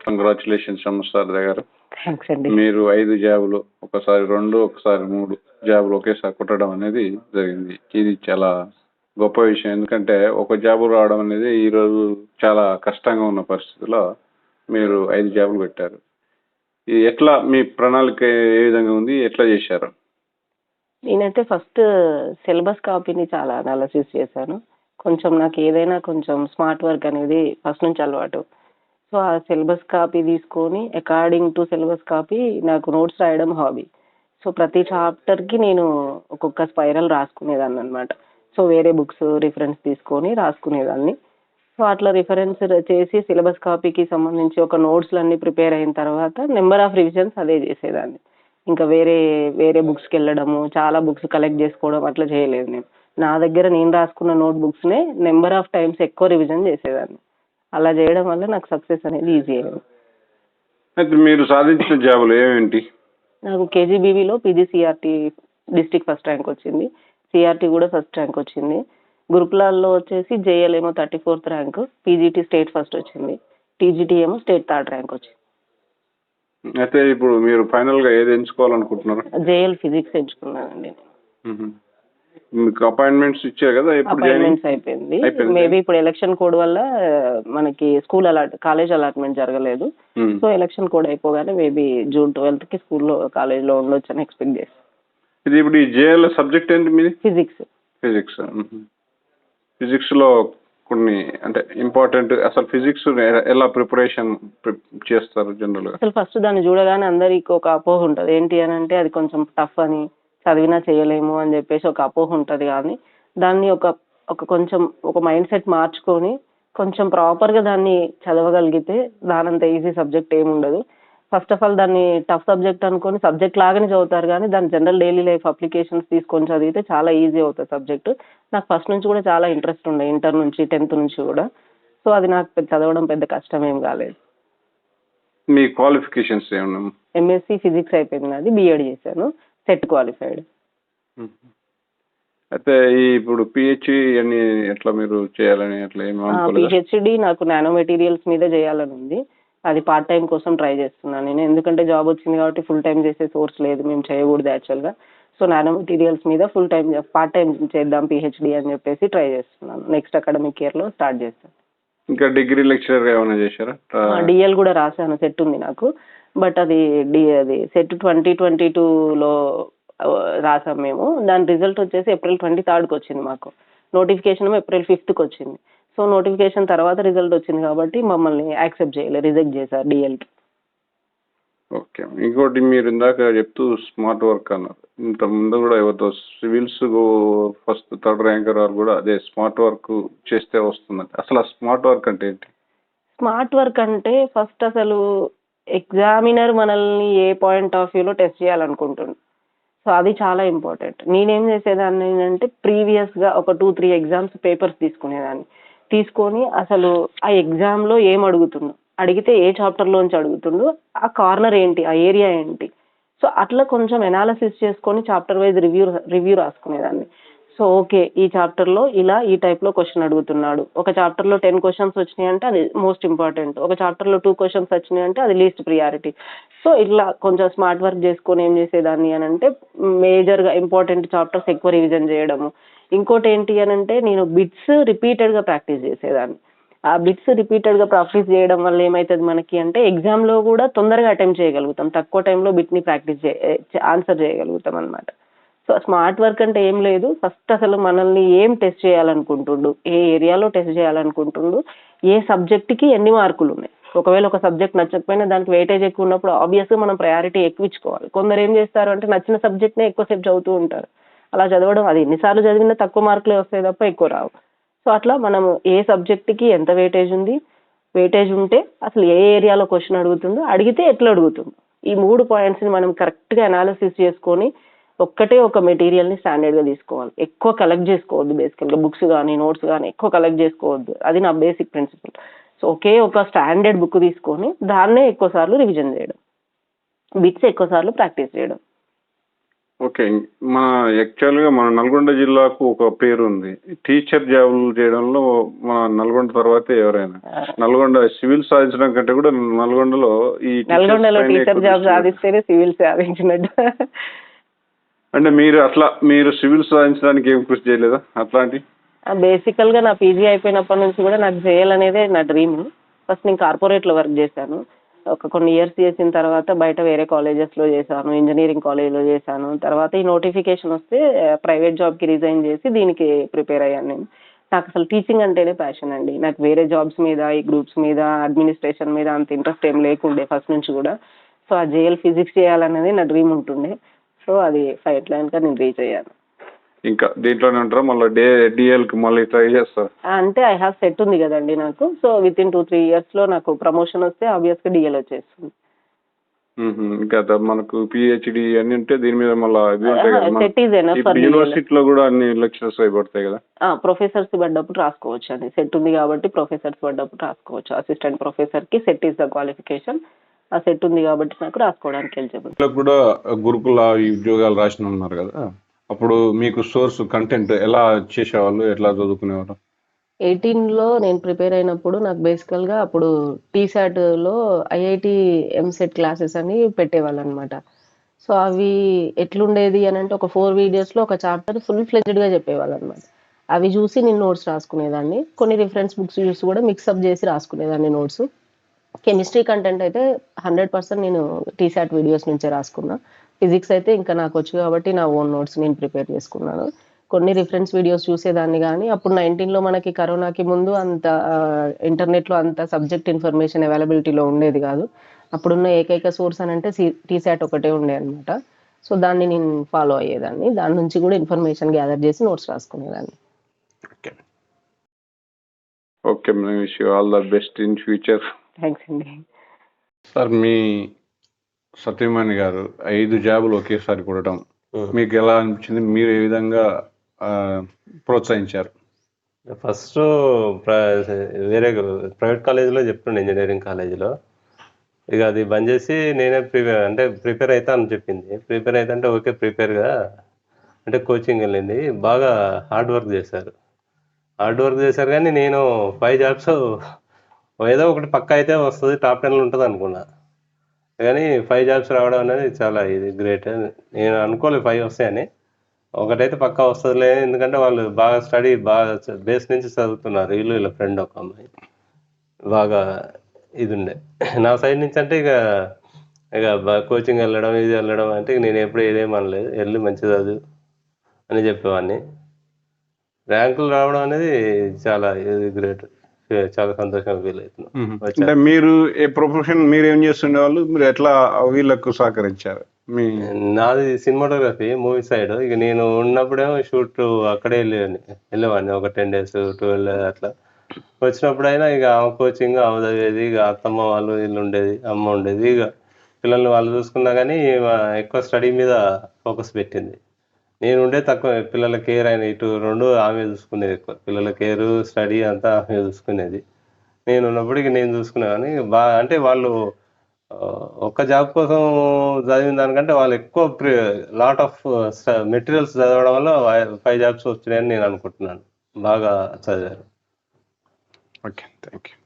Congratulations namaskar గారు. Thanks అండి. మీరు 5 జాబులు, ఒకసారి 2, ఒకసారి 3 జాబులు ఒకేసారి కొట్టడం అనేది జరిగింది. ఇది చాలా గొప్ప విషయం. ఎందుకంటే ఒక జాబు రావడం అనేది ఈరోజు చాలా కష్టంగా ఉన్న పరిస్థితిలో మీరు 5 జాబులు పెట్టారు. ఇది ఎట్లా మీ ప్రణాళిక ఏ విధంగా ఉంది? ఎట్లా చేశారు? నేనైతే ఫస్ట్ సిలబస్ కాపీని చాలా అనాలిసిస్ చేశాను. కొంచెం నాకు ఏదైనా కొంచెం స్మార్ట్ వర్క్ అనేది ఫస్ట్ నుంచి అలవాటు. సో ఆ సిలబస్ కాపీ తీసుకొని అకార్డింగ్ టు సిలబస్ కాపీ నాకు నోట్స్ రాయడం హాబీ. సో ప్రతి చాప్టర్కి నేను ఒక్కొక్క స్పైరల్ రాసుకునేదాన్ని అనమాట. సో వేరే బుక్స్ రిఫరెన్స్ తీసుకొని రాసుకునేదాన్ని. సో అట్లా రిఫరెన్స్ చేసి సిలబస్ కాపీకి సంబంధించి ఒక నోట్స్లన్నీ ప్రిపేర్ అయిన తర్వాత నెంబర్ ఆఫ్ రివిజన్స్ అదే చేసేదాన్ని. ఇంకా వేరే వేరే బుక్స్కి వెళ్ళడము, చాలా బుక్స్ కలెక్ట్ చేసుకోవడం అట్లా చేయలేదు నేను. నా దగ్గర నేను రాసుకున్న నోట్ బుక్స్నే నెంబర్ ఆఫ్ టైమ్స్ ఎక్కువ రివిజన్ చేసేదాన్ని. అలా చేయడం వల్ల నాకు సక్సెస్ అనేది ఈజీ అయింది. అయితే మీరు సాధించిన జాబులు ఏమేంటి? నాకు కేజీబీవీలో పీజీసీఆర్టీ డిస్ట్రిక్ట్ ఫస్ట్ ర్యాంక్ వచ్చింది. సిఆర్టీ కూడా ఫస్ట్ ర్యాంక్ వచ్చింది. గురుకులాల్లో వచ్చేసి జేఎల్ ఏమో 34th rank, PGT state first వచ్చింది, టీజీటీ ఏమో స్టేట్ 3rd ర్యాంక్ వచ్చింది. అయితే ఇప్పుడు మీరు ఫైనల్ గా ఏది ఎంచుకోవాలనుకుంటున్నారు? JL physics ఎంచుకున్నానండి. మీకు అపాయింట్మెంట్స్ ఇచ్చారు కదా? అపాయింట్మెంట్స్ అయిపోయింది. మేబీ ఇప్పుడు ఎలక్షన్ కోడ్ వల్ల మనకి స్కూల్ కాలేజ్ అలాట్మెంట్ జరగలేదు. సో ఎలక్షన్ కోడ్ అయిపోగానే మేబీ June 12th కి స్కూల్లో కాలేజ్లో ఉండొచ్చు అని ఎక్స్పెక్ట్ చేస్తాను. ఇది ఇప్పుడు ఈ జేఎల్ సబ్జెక్ట్ ఏంటి మీది? ఫిజిక్స్. ఫిజిక్స్ లో కొన్ని అంటే ఇంపార్టెంట్, అసలు ఫిజిక్స్ ఎలా ప్రిపరేషన్ చేస్తారు జనరల్ గా? అసలు ఫస్ట్ దాన్ని చూడగానే అందరికి ఒక అపోహ ఉంటుంది. ఏంటి అని అంటే అది కొంచెం టఫ్ అని, చదివినా చేయలేము అని చెప్పేసి ఒక అపోహ ఉంటుంది. కానీ దాన్ని కొంచెం ఒక మైండ్ సెట్ మార్చుకొని కొంచెం ప్రాపర్గా దాన్ని చదవగలిగితే దానంత ఈజీ సబ్జెక్ట్ ఏముండదు. ఫస్ట్ ఆఫ్ ఆల్ దాన్ని టఫ్ సబ్జెక్ట్ అనుకొని సబ్జెక్ట్ లాగానే చదువుతారు, కానీ దాని జనరల్ డైలీ లైఫ్ అప్లికేషన్స్ తీసుకొని చదివితే చాలా ఈజీ అవుతుంది సబ్జెక్ట్. నాకు ఫస్ట్ నుంచి కూడా చాలా ఇంట్రెస్ట్ ఉండే, ఇంటర్ నుంచి 10th నుంచి కూడా. సో అది నాకు చదవడం పెద్ద కష్టం ఏం కాలేదు. మీ క్వాలిఫికేషన్స్ ఏమన్నా? ఎంఎస్సి ఫిజిక్స్ అయిపోయింది నాది, బిఎడ్ చేశాను, సెట్ క్వాలిఫైడ్. అయితే ఇప్పుడు పిహెచ్డి అని ఎట్లా మీరు చేయాలని అట్లా ఏమనుకోలేదు? పిహెచ్డి నాకు నానో మెటీరియల్స్ మీద చేయాలని ఉంది. అది పార్ట్ టైం కోసం ట్రై చేస్తున్నాను నేను. ఎందుకంటే జాబ్ వచ్చింది కాబట్టి ఫుల్ టైం చేసే సోర్స్ లేదు, మేము చేయకూడదు యాక్చువల్గా. సో నానో మెటీరియల్స్ మీద ఫుల్ టైం పార్ట్ టైం చేద్దాం పిహెచ్డి అని చెప్పేసి ట్రై చేస్తున్నాను. నెక్స్ట్ అకాడమిక్ ఇయర్లో స్టార్ట్ చేస్తాను. ఇంకా డిగ్రీ లెక్చరర్ ఏమైనా చేశారా? డిఎల్ కూడా రాశాను, సెట్ ఉంది నాకు. బట్ అది సెట్ 2022లో రాసాం మేము. దాని రిజల్ట్ వచ్చేసి April 23కి వచ్చింది మాకు. నోటిఫికేషన్ April 5కి వచ్చింది. సో నోటిఫికేషన్ తర్వాత రిజల్ట్ వచ్చింది కాబట్టి మమ్మల్ని యాక్సెప్ట్ చేయలేదు, రిజెక్ట్ చేశారు డిఎల్కి. ఓకే. ఇంకోటి మీరు ఇందాక చెప్తూ స్మార్ట్ వర్క్ అన్నారు. ఇంత ముందు కూడా ఎవరితో సివిల్స్ ఫస్ట్ 3rd ర్యాంకర్ వారు కూడా అదే స్మార్ట్ వర్క్ చేస్తే వస్తుందండి. అసలు ఆ స్మార్ట్ వర్క్ అంటే ఏంటి? స్మార్ట్ వర్క్ అంటే ఫస్ట్ అసలు ఎగ్జామినర్ మనల్ని ఏ పాయింట్ ఆఫ్ వ్యూలో టెస్ట్ చేయాలనుకుంటుంది. సో అది చాలా ఇంపార్టెంట్. నేనేం చేసేదాన్ని అంటే ప్రీవియస్గా ఒక 2-3 ఎగ్జామ్స్ పేపర్స్ తీసుకొని అసలు ఆ ఎగ్జామ్లో ఏం అడిగితే ఏ చాప్టర్లోంచి అడుగుతుండో, ఆ కార్నర్ ఏంటి, ఆ ఏరియా ఏంటి, సో అట్లా కొంచెం ఎనాలిసిస్ చేసుకొని చాప్టర్ వైజ్ రివ్యూ రాసుకునేదాన్ని. సో ఓకే, ఈ చాప్టర్లో ఇలా ఈ టైప్లో క్వశ్చన్ అడుగుతున్నాడు. ఒక చాప్టర్లో 10 క్వశ్చన్స్ వచ్చినాయి అంటే అది మోస్ట్ ఇంపార్టెంట్, ఒక చాప్టర్లో 2 క్వశ్చన్స్ వచ్చినాయి అంటే అది లీస్ట్ ప్రియారిటీ. సో ఇట్లా కొంచెం స్మార్ట్ వర్క్ చేసుకొని ఏం చేసేదాన్ని అని అంటే మేజర్గా ఇంపార్టెంట్ చాప్టర్స్ ఎక్కువ రివిజన్ చేయడము. ఇంకోటి ఏంటి అని అంటే నేను బిట్స్ రిపీటెడ్గా ప్రాక్టీస్ చేసేదాన్ని. ఆ బిట్స్ రిపీటెడ్గా ప్రాక్టీస్ చేయడం వల్ల ఏమవుతుంది మనకి అంటే ఎగ్జామ్లో కూడా తొందరగా అటెంప్ట్ చేయగలుగుతాం, తక్కువ టైంలో బిట్ని ఆన్సర్ చేయగలుగుతాం అనమాట. సో స్మార్ట్ వర్క్ అంటే ఏం లేదు, ఫస్ట్ అసలు మనల్ని ఏం టెస్ట్ చేయాలనుకుంటుండు, ఏ ఏరియాలో టెస్ట్ చేయాలనుకుంటుండు, ఏ సబ్జెక్ట్కి ఎన్ని మార్కులు ఉన్నాయి. ఒకవేళ ఒక సబ్జెక్ట్ నచ్చకపోయినా దానికి వెయిటేజ్ ఎక్కువ ఉన్నప్పుడు ఆబ్వియస్గా మనం ప్రయారిటీ ఎక్కువ ఇచ్చుకోవాలి. కొందరు ఏం చేస్తారు అంటే నచ్చిన సబ్జెక్ట్నే ఎక్కువసేపు చదువుతూ ఉంటారు. అలా చదవడం, అది ఎన్నిసార్లు చదివినా తక్కువ మార్కులే వస్తాయి తప్ప ఎక్కువ రావు. సో అట్లా మనము ఏ సబ్జెక్ట్కి ఎంత వెయిటేజ్ ఉంది, వెయిటేజ్ ఉంటే అసలు ఏ ఏరియాలో క్వశ్చన్ అడుగుతుందో, అడిగితే ఎట్లా అడుగుతుందో, ఈ 3 పాయింట్స్ని మనం కరెక్ట్గా అనాలిసిస్ చేసుకొని ఒక్కటే ఒక మెటీరియల్ని స్టాండర్డ్గా తీసుకోవాలి. ఎక్కువ కలెక్ట్ చేసుకోవద్దు, బేసికల్గా బుక్స్ కానీ నోట్స్ కానీ ఎక్కువ కలెక్ట్ చేసుకోవద్దు. అది నా బేసిక్ ప్రిన్సిపల్. సో ఒకే ఒక స్టాండర్డ్ బుక్ తీసుకొని దాన్నే ఎక్కువ సార్లు రివిజన్ చేయడం, బిట్స్ ఎక్కువ సార్లు ప్రాక్టీస్ చేయడం. ఓకే. మన యాక్చువల్‌గా మన నల్గొండ జిల్లాకు ఒక పేరుంది. టీచర్ జాబులు చేయడంలో మన నల్గొండ తర్వాతే ఎవరైనా. నల్గొండ సివిల్ సాధించడం కంటే కూడా నల్గొండలో ఈ టీచర్స్ నల్గొండలో పైనే టీచర్ ఎక్కువ జాబ్ దృష్టి పెడతారు. సాధిస్తేనే సివిల్ సాధించినట్టు. అంటే మీరు సివిల్ సాధించడానికి ఏం కృషి చేయలేదా అట్లాంటి? బేసికల్‌గా నా పీజీ అయిపోయినప్పటి నుంచి కూడా నాకు చేయాలనేదే నా డ్రీమ్. ఫస్ట్ నేను కార్పొరేట్‌లో వర్క్ చేశాను. ఒక కొన్ని ఇయర్స్ చేసిన తర్వాత బయట వేరే కాలేజెస్‌లో చేశాను. ఇంజినీరింగ్ కాలేజ్‌లో చేశాను. తర్వాత ఈ నోటిఫికేషన్ వస్తే ప్రైవేట్ జాబ్‌కి రిజైన్ చేసి దీనికి ప్రిపేర్ అయ్యాను నేను. నాకు అసలు టీచింగ్ అంటేనే ప్యాషన్ అండి. నాకు వేరే జాబ్స్ మీద, ఈ గ్రూప్స్ మీద, అడ్మినిస్ట్రేషన్ మీద అంత ఇంట్రెస్ట్ ఏం లేకుండే ఫస్ట్ నుంచి కూడా. సో, ఆ జేఎల్ ఫిజిక్స్ చేయాలనేది నా డ్రీమ్ ఉంటుండే. సో, అది ఫైట్ లైన్‌గా నేను రీచ్ అయ్యాను. ఇంకా దీంట్లోనే ఉంటారా? మళ్ళీ డీఎల్‌కి మళ్ళీ ట్రై చేస్తారా? అంటే ఐ హావ్ సెట్ ఉంది కదండీ నాకు. సో, వితిన్ 2-3 ఇయర్స్‌లో నాకు ప్రమోషన్ వస్తే ఆబ్వియస్‌గా డీఎల్ వచ్చేస్తుంది. ఇంకా మనకు పీహెచ్‌డీ అన్నీ ఉంటే దీని మీద మళ్ళా ఇవి ఉంటాయి కదా! సెట్ ఈజ్ ఎనఫ్ ఇప్పుడు ఫర్ డీఎల్. యూనివర్సిటీలో కూడా అన్ని లెక్చరర్స్ అవి పడతాయి కదా! ప్రొఫెసర్స్ పడ్డప్పుడు రాసుకోవచ్చండి. సెట్ ఉంది కాబట్టి ప్రొఫెసర్స్ పడ్డప్పుడు రాసుకోవచ్చు. అసిస్టెంట్ ప్రొఫెసర్‌కి సెట్ ఈజ్ ద క్వాలిఫికేషన్. ఆ సెట్ ఉంది కాబట్టి నాకు రాసుకోవడానికి ఎలిజిబుల్. వీళ్ళకి కూడా గురుకుల ఈ ఉద్యోగాలు రాసిన ఉన్నారు కదా! అప్పుడు మీకు సోర్స్ కంటెంట్ ఎలా చేసేవాళ్ళు? ఎట్లా చదువుకునేవారు? 18లో నేను ప్రిపేర్ అయినప్పుడు నాకు బేసికల్‌గా అప్పుడు టీశాట్‌లో ఐఐటీ ఎంసెట్ క్లాసెస్ అని పెట్టేవాళ్ళనమాట. సో, అవి ఎట్లుండేది అనంటే ఒక 4 వీడియోస్‌లో ఒక చాప్టర్ ఫుల్ ఫ్లెడ్జ్డ్‌గా చెప్పేవాళ్ళనమాట. అవి చూసి నేను నోట్స్ రాసుకునేదాన్ని. కొన్ని రిఫరెన్స్ బుక్స్ చూసి కూడా మిక్సప్ చేసి రాసుకునేదాన్ని నోట్స్. కెమిస్ట్రీ కంటెంట్ అయితే 100% నేను టీశాట్ వీడియోస్ నుంచే రాసుకున్నా. ఫిజిక్స్ అయితే ఇంకా నాకొచ్చు కాబట్టి నా ఓన్ నోట్స్ నేను ప్రిపేర్ చేసుకున్నాను. కొన్ని రిఫరెన్స్ వీడియోస్ చూసేదాన్ని గానీ, అప్పుడు 19లో మనకి కరోనాకి ముందు అంత ఇంటర్నెట్‌లో అంత సబ్జెక్ట్ ఇన్ఫర్మేషన్ అవైలబిలిటీలో ఉండేది గాదు. అప్పుడున్న ఏకైక సోర్స్ అనంటే టీశాట్ ఒకటే ఉండే అనమాట. సో, దాన్ని నేను ఫాలో అయ్యేదాన్ని. దాని నుంచి కూడా ఇన్ఫర్మేషన్ గ్యాదర్ చేసి నోట్స్ రాసుకునేదాన్ని. Okay. Okay. Wish you all the best in future. Thanks అండి. సార్ మీ సతీమణి గారు 5 జాబులు ఒకేసారి కొట్టడం మీకు ఎలా అనిపించింది? మీరు ఏ విధంగా ప్రోత్సహించారు? ఫస్ట్ వేరే ప్రైవేట్ కాలేజీలో చెప్తుండే ఇంజనీరింగ్ కాలేజీలో. ఇక అది బంద్ చేసి నేనే ప్రిపేర్ అవుతా అని చెప్పింది. ప్రిపేర్ అవుతా అంటే ఓకే ప్రిపేర్గా అంటే కోచింగ్ వెళ్ళింది. బాగా హార్డ్ వర్క్ చేశారు. కానీ నేను 5 జాబ్స్ ఏదో ఒకటి పక్కా అయితే వస్తుంది, టాప్ 10లో ఉంటుంది అనుకున్నా. కానీ 5 జాబ్స్ రావడం అనేది చాలా ఇది గ్రేట్. నేను అనుకోలేదు 5 వస్తాయని. ఒకటైతే పక్కా వస్తుందిలే, ఎందుకంటే వాళ్ళు బాగా బాగా బేస్ నుంచి చదువుతున్నారు. వీళ్ళ ఫ్రెండ్ ఒక అమ్మాయి బాగా ఇది ఉండే. నా సైడ్ నుంచి అంటే ఇక కోచింగ్ వెళ్ళడం ఇది వెళ్ళడం అంటే నేను ఎప్పుడు ఏదేమనలేదు, వెళ్ళి మంచిగా చదువు అని చెప్పేవాడిని. ర్యాంకులు రావడం అనేది చాలా ఇది గ్రేట్. చాలా సంతోషంగా ఫీల్ అవుతున్నాను. అంటే మీరు ఏ ప్రొఫెషన్ మీరేం చేస్తుండేవాళ్ళు? మీరు ఎట్లా వీళ్ళకు సహకరించారు? నాది సినిమాటోగ్రఫీ, మూవీ సైడ్. ఇక నేను ఉన్నప్పుడేమో షూట్ అక్కడే వెళ్ళేవాడిని ఒక 10 days 12 అట్లా. వచ్చినప్పుడైనా ఇక ఆమె కోచింగ్ ఆమె చదివేది, ఇక అత్తమ్మ వాళ్ళు వీళ్ళు ఉండేది, అమ్మ ఉండేది. ఇక పిల్లల్ని వాళ్ళు చూసుకున్నా కానీ ఎక్కువ స్టడీ మీద ఫోకస్ పెట్టింది. నేను ఉండే తక్కువ, పిల్లల కేర్ అయిన ఇటు 2 ఆమె చూసుకునేది ఎక్కువ. పిల్లల కేరు, స్టడీ అంతా ఆమె చూసుకునేది. నేను ఉన్నప్పుడు ఇక నేను చూసుకునేవాడిని. అంటే వాళ్ళు ఒక్క జాబ్ కోసం చదివిన దానికంటే వాళ్ళు ఎక్కువ లాట్ ఆఫ్ మెటీరియల్స్ చదవడం వల్ల 5 జాబ్స్ వచ్చినాయని నేను అనుకుంటున్నాను. బాగా చదివారు. ఓకే. Thank you.